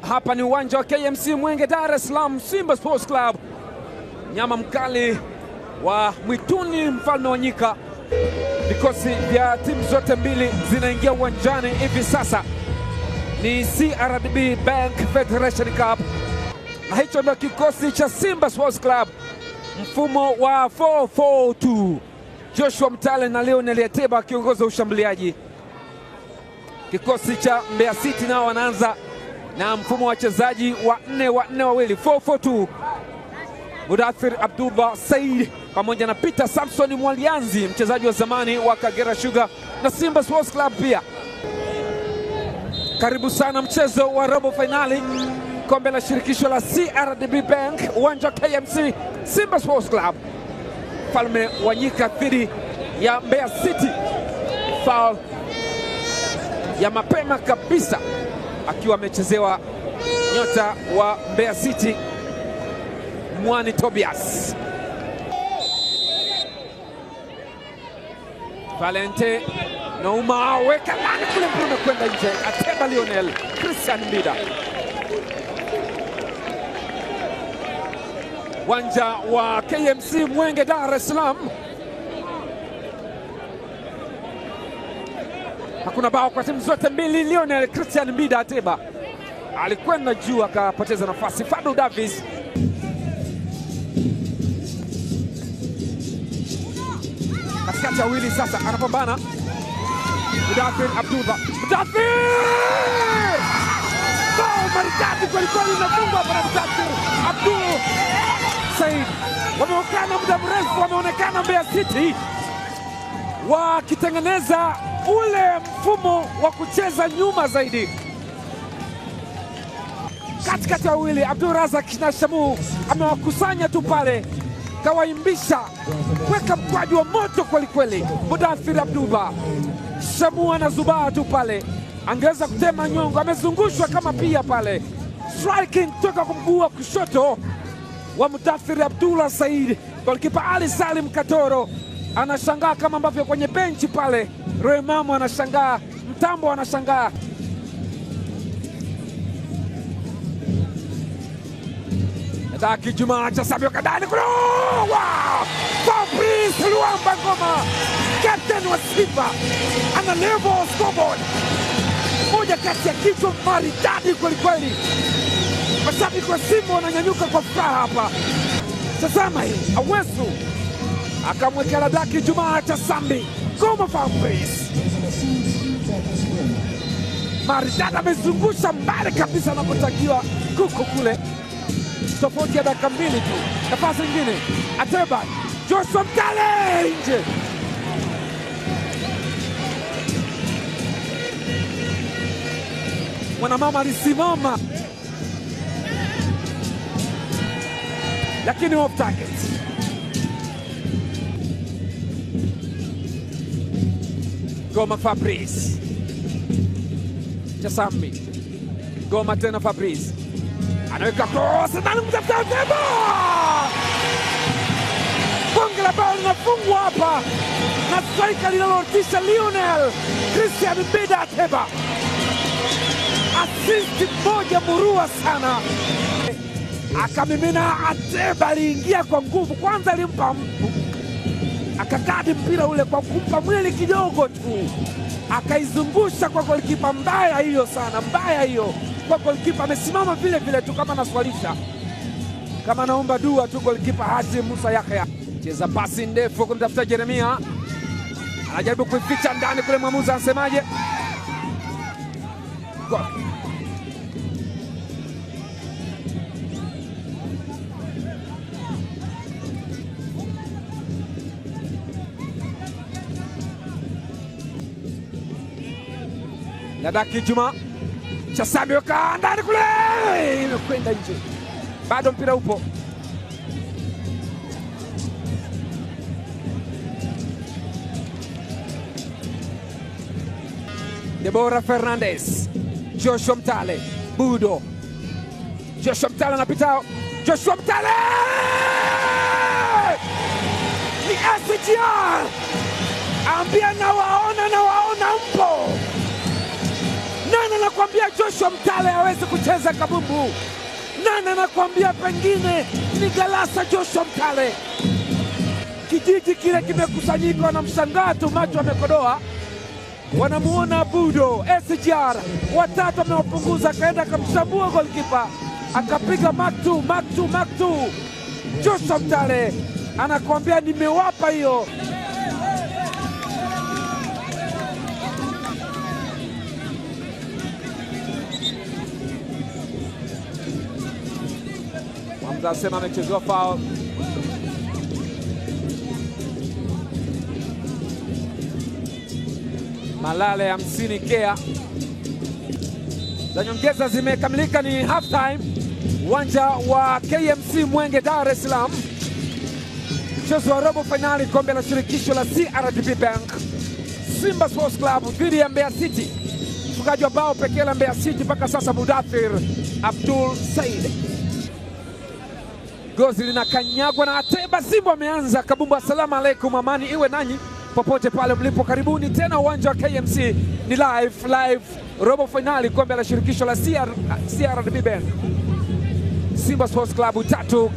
Hapa ni uwanja wa KMC Mwenge, Dar es Salaam. Simba Sports Club, nyama mkali wa mwituni, mfalme wa nyika. Vikosi vya timu zote mbili zinaingia uwanjani hivi sasa. Ni CRDB Bank Federation Cup, na hicho ndio kikosi cha Simba Sports Club, mfumo wa 4-4-2. Joshua Mtale na Lionel Ateba akiongoza ushambuliaji. Kikosi cha Mbeya City nao wanaanza na mfumo wa wachezaji wa 4-4-2, 4-4-2. Mudathir Abduba Said pamoja na Peter Samson Mwalianzi, mchezaji wa zamani wa Kagera Sugar na Simba Sports Club pia. Karibu sana mchezo wa robo finali kombe la shirikisho la CRDB Bank, uwanja wa KMC. Simba Sports Club, mfalme wa nyika dhidi ya Mbeya City. Foul ya mapema kabisa akiwa amechezewa nyota wa Mbeya City Mwani Tobias. Valente Nouma weka ndani kule, mpira kwenda nje. Ateba Lionel Christian Mbida. Uwanja wa KMC Mwenge, Dar es Salaam. Hakuna bao kwa timu zote mbili. Lionel Christian Mbida Ateba alikwenda juu akapoteza nafasi. Fadu Davis katikati ya wili, sasa anapambana Mudathir Abduba. Mudathir! Bao maridadi kweli kweli, inafungwa hapa na Mudathir Abdul Said. Wameonekana muda mrefu, wameonekana Mbeya City wakitengeneza ule mfumo wa kucheza nyuma zaidi. Katikati ya wawili, Abdul Razak na Shamu amewakusanya tu pale, kawaimbisha, weka mkwaju wa moto kweli kweli. Mudathir Abduba, Shamu anazubaa tu pale, angeweza kutema nyongo, amezungushwa kama pia pale. Striking kutoka kwa mguu wa kushoto wa Mudathir Abdullah Said. Golikipa Ali Salim Katoro anashangaa kama ambavyo kwenye benchi pale Roemamu anashangaa, Mtambo anashangaa. Daki Juma cha Sabio Kadani kule. Wow! Fabrice Luamba Ngoma, captain wa Simba, ana level scoreboard. Moja kati ya kichwa maridadi kweli kweli. Mashabiki wa Simba wananyanyuka kwa furaha hapa. Tazama hii, Awesu akamwekea Daki Juma cha Sambi. Ngoma Fabrice maridadi, amezungusha mbali kabisa anapotakiwa kuko kule. Tofauti ya dakika mbili tu. Nafasi nyingine, Ateba, Joshua Mtale nje. Mwanamama alisimama lakini off target. Ngoma Fabrice Chasambi, ngoma tena Fabrice anaweka cross ndani, mtafuta Ateba. Bonge la bao linafungwa hapa na striker linalotisha Lionel Christian Mbida Ateba. Assist moja murua sana, akamimina Ateba, aliingia kwa nguvu. Kwanza alimpa akakadi mpira ule kwa kumpa mwili kidogo tu, akaizungusha kwa golikipa. Mbaya hiyo sana, mbaya hiyo kwa golikipa. Amesimama vile vile tu kama anaswalisha, kama anaomba dua tu golikipa Haji Musa Yahya. Cheza pasi ndefu kumtafuta Jeremia, anajaribu kuificha ndani kule. Mwamuzi anasemaje? Daki Juma cha Sabio ka ndani kule, imekwenda nje. Bado mpira upo. Deborah Fernandez, Joshua Mtale, Budo. Joshua Mtale anapita. Joshua Mtale! Ni SGR. Ambia na waona mpo. Nani anakuambia Joshua Mtale hawezi kucheza kabumbu? Nani anakuambia pengine ni galasa Joshua Mtale? Kijiji kile kimekusanyika, wanamshangaa tu, macho amekodoa, wanamuona Budo SGR watatu amewapunguza, akaenda akamshambua golikipa, akapiga maktu. Joshua Mtale anakuambia nimewapa hiyo. Hamza asema amechezewa foul. Malale 50 kea za nyongeza zimekamilika, ni half time, uwanja wa KMC Mwenge, Dar es Salaam. Mchezo wa robo finali kombe la shirikisho la CRDB Bank, Simba Sports Club dhidi ya Mbeya City. Mfungaji wa bao pekee la Mbeya City mpaka sasa Mudathir Abdul Said. Gozi linakanyagwa na Ateba. Simba ameanza kabumbu. Asalamu alaikum, amani iwe nanyi popote pale mlipo, karibuni tena uwanja wa KMC. Ni live robo finali kombe la shirikisho la CRDB Bank. Simba Sports Club 3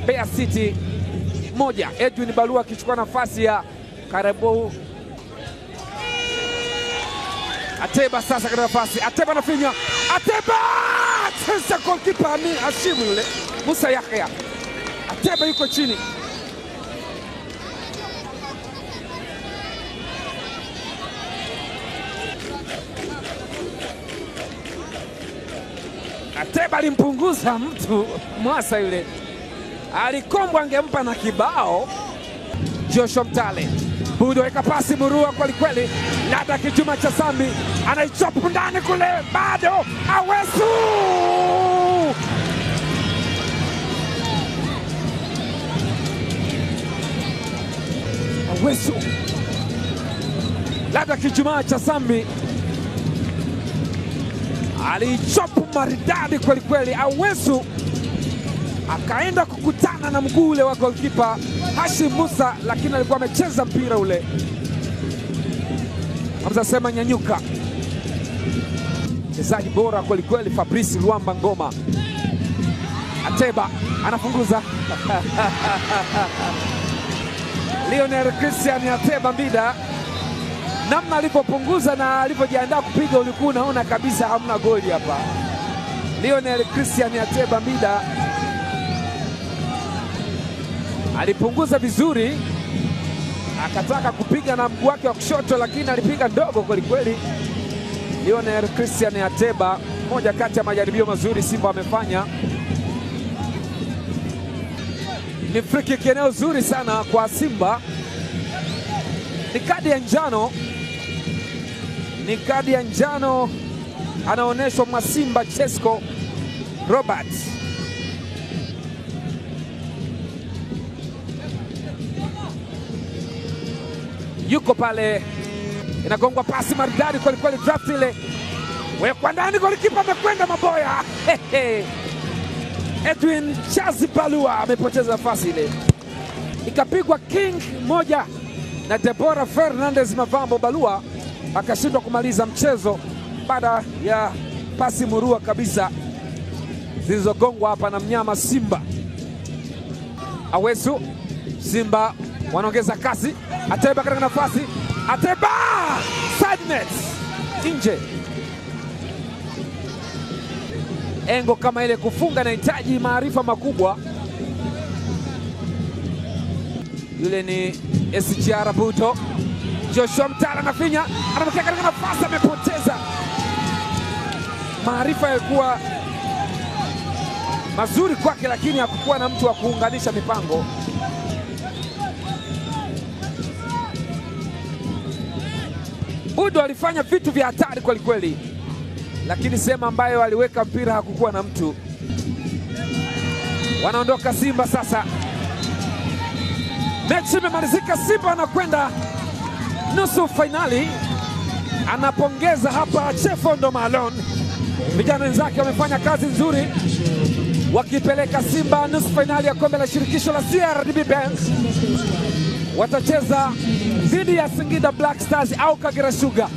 Mbeya City 1. Edwin Balua akichukua nafasi ya Karibu. Ateba sasa katika nafasi, Ateba anafinya, Ateba sasa goalkeeper ni Hashimu yule Musa Yahya. Ateba yuko chini, Ateba alimpunguza mtu, Mwasa yule alikombwa, angempa na kibao. Joshua Mtale, Budo weka pasi murua kwelikweli, Lada Kijuma cha Sambi anaichopu ndani kule, bado Awesu, Lada Kijuma cha Sambi alichopu maridadi kwelikweli. Awesu akaenda kukutana na mguu ule wa goalkeeper Hashim Musa, lakini alikuwa amecheza mpira ule. Hamza sema nyanyuka, mchezaji bora kwelikweli Fabrice Luamba Ngoma. Ateba anafunguza Lionel Christian Ateba Mbida, namna alipopunguza na alipojiandaa kupiga ulikuwa unaona kabisa hamna goli hapa. Lionel Christian Ateba Mbida alipunguza vizuri, akataka kupiga na mguu wake wa kushoto, lakini alipiga ndogo kwelikweli. Lionel Christian Ateba, moja kati ya majaribio mazuri Simba amefanya. Ni free kick, eneo zuri sana kwa Simba. Ni kadi ya njano anaonyeshwa Masimba Chesko Robert. Yuko pale, inagongwa pasi maridadi kwelikweli, draft ile wekwa ndani, golikipa amekwenda maboya. Edwin Chazi Balua amepoteza nafasi ile, ikapigwa king moja na Deborah Fernandez Mavambo. Balua akashindwa kumaliza mchezo baada ya pasi murua kabisa zilizogongwa hapa na mnyama Simba. Awesu, Simba wanaongeza kasi. Ateba katika nafasi, Ateba side net nje. Engo kama ile kufunga inahitaji maarifa makubwa. Yule ni SGR Budo. Joshua Mtale anafinya, anamkia katika nafasi, amepoteza. Maarifa yalikuwa mazuri kwake, lakini hakukuwa na mtu wa kuunganisha mipango. Budo alifanya vitu vya hatari kwelikweli, lakini sehemu ambayo aliweka mpira hakukuwa na mtu. Wanaondoka Simba sasa, mechi imemalizika. Simba anakwenda nusu fainali. Anapongeza hapa Chefondo Malone, vijana wenzake wamefanya kazi nzuri wakipeleka Simba nusu fainali ya kombe la shirikisho la CRDB Bank. Watacheza dhidi ya Singida Black Stars au Kagera Sugar.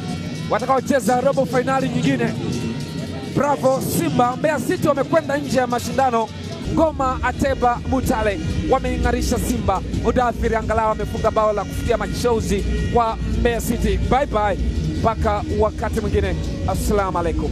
watakaocheza robo fainali nyingine. Bravo Simba. Mbeya City wamekwenda nje ya mashindano. Ngoma, Ateba, Mutale wameing'arisha Simba. Mudathiri angalau amefunga bao la kufutia machozi kwa Mbeya City. Bye bye mpaka wakati mwingine. Assalamu alaikum.